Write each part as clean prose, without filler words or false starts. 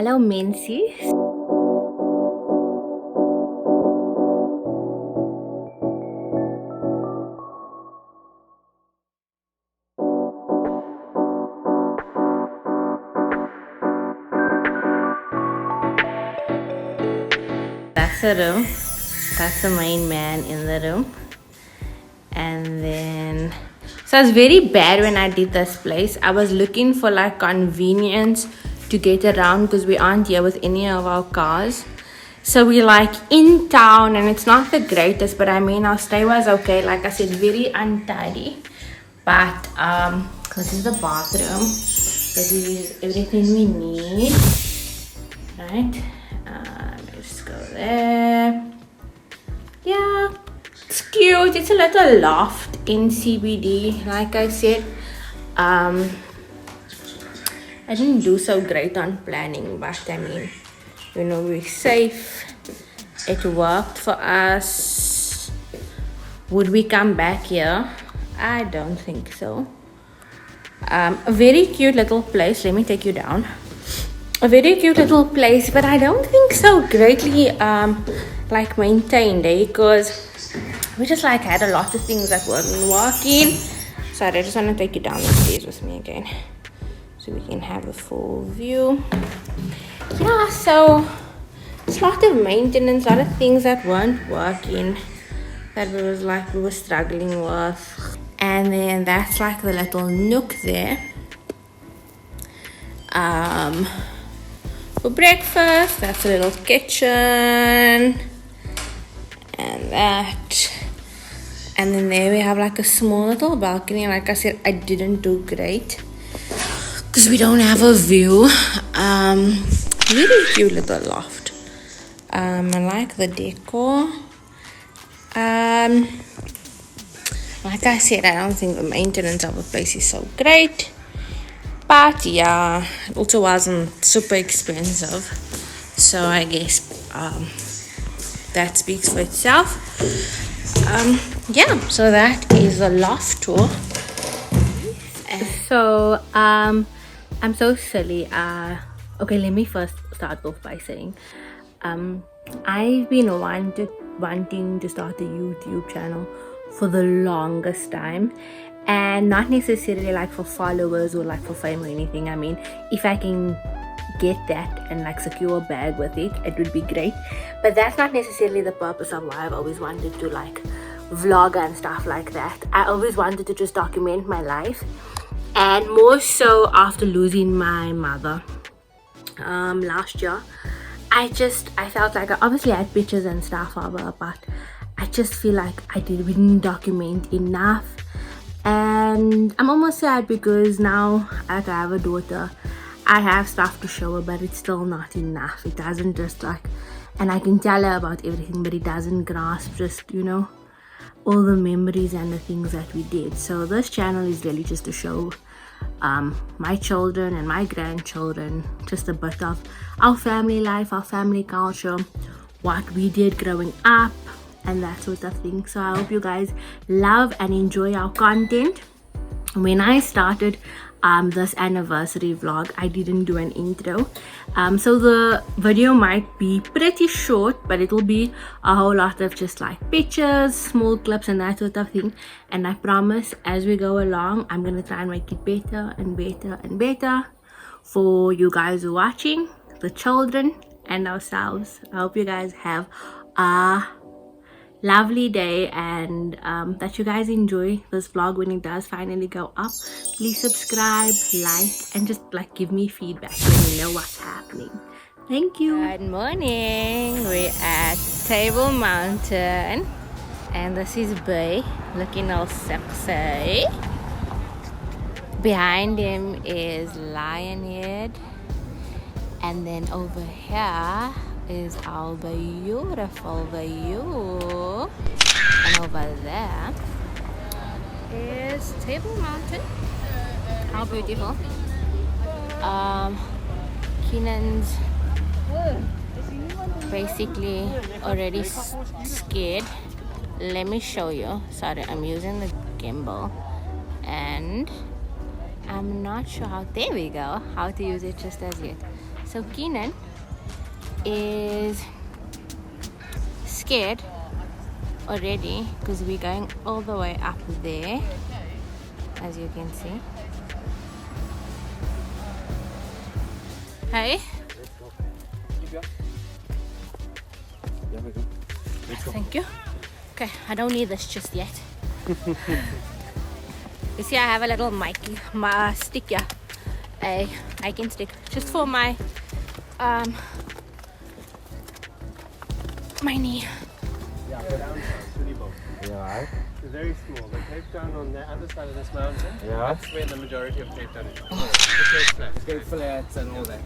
Hello, Mincy. That's the room. That's the main man in the room. And then, so it's very bad when I did this place. I was looking for like convenience to get around because we aren't here with any of our cars. So we're like in town and it's not the greatest, but I mean our stay was okay. Like I said, very untidy. But this is the bathroom. This is everything we need. Right? Let's go there. Yeah, it's cute. It's a little loft in CBD. Like I said, I didn't do so great on planning, but I mean, you know, we're safe. It worked for us. Would we come back here? I don't think so. A very cute little place. Let me take you down. A very cute little place, but I don't think so greatly like maintained, because we just like had a lot of things that weren't working. Sorry, I just want to take you down the stairs with me again so we can have a full view. Yeah, so it's a lot of maintenance, a lot of things that weren't working, that we were struggling with. And then that's like the little nook there. For breakfast, that's a little kitchen. And that. And then there we have like a small little balcony. Like I said, I didn't do great because we don't have a view. Really cute little loft. I like the decor. Like I said, I don't think the maintenance of the place is so great. But yeah, it also wasn't super expensive. So I guess that speaks for itself. Yeah, so that is the loft tour. So I'm so silly. Okay, let me first start off by saying I've been wanting to start a YouTube channel for the longest time, and not necessarily like for followers or like for fame or anything. I mean, if I can get that and like secure a bag with it, it would be great. But that's not necessarily the purpose of why I've always wanted to like vlog and stuff like that. I always wanted to just document my life, and more so after losing my mother last year. I felt like obviously I had pictures and stuff of her, but I just feel like we didn't document enough. And I'm almost sad because now I have a daughter. I have stuff to show her, but it's still not enough. It doesn't just like, and I can tell her about everything, but it doesn't grasp just, you know, all the memories and the things that we did. So this channel is really just to show my children and my grandchildren just a bit of our family life, our family culture, what we did growing up, and that sort of thing. So I hope you guys love and enjoy our content. When I started this anniversary vlog, I didn't do an intro, so the video might be pretty short, but it will be a whole lot of just like pictures, small clips, and that sort of thing. And I promise as we go along, I'm gonna try and make it better and better and better for you guys who are watching, the children and ourselves. I hope you guys have a lovely day, and that you guys enjoy this vlog when it does finally go up. Please subscribe, like, and just like give me feedback, let me know what's happening. Thank you. Good morning. We're at Table Mountain, and this is Bay looking all sexy. Behind him is Lionhead, and then over here is our beautiful view, and over there is Table Mountain. How beautiful. Keenan's basically already scared. Let me show you. Sorry, I'm using the gimbal and I'm not sure how, there we go, how to use it just as yet. So Keenan is scared already because we're going all the way up there, as you can see. Hey? Let's go. Keep going. There we go. Let's go. Thank you. Okay, I don't need this just yet. You see, I have a little mic stick here, a hiking stick, just for my my knee. Yeah, go down to boat. Yeah, right. It's very small. The Cape Town on the other side of this mountain. Yeah. That's where the majority of Cape Town is. It's Cape Flats and all that.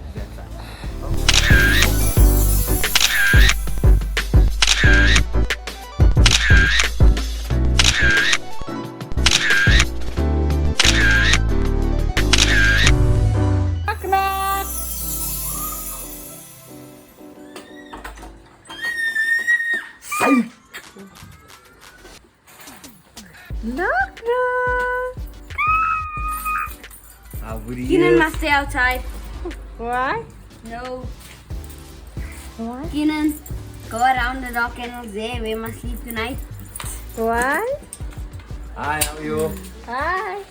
Knock knock. Keenan must stay outside. Why? No. Why? Keenan, go around the rock kennels there. We must sleep tonight. Why? Hi, how are you? Hi.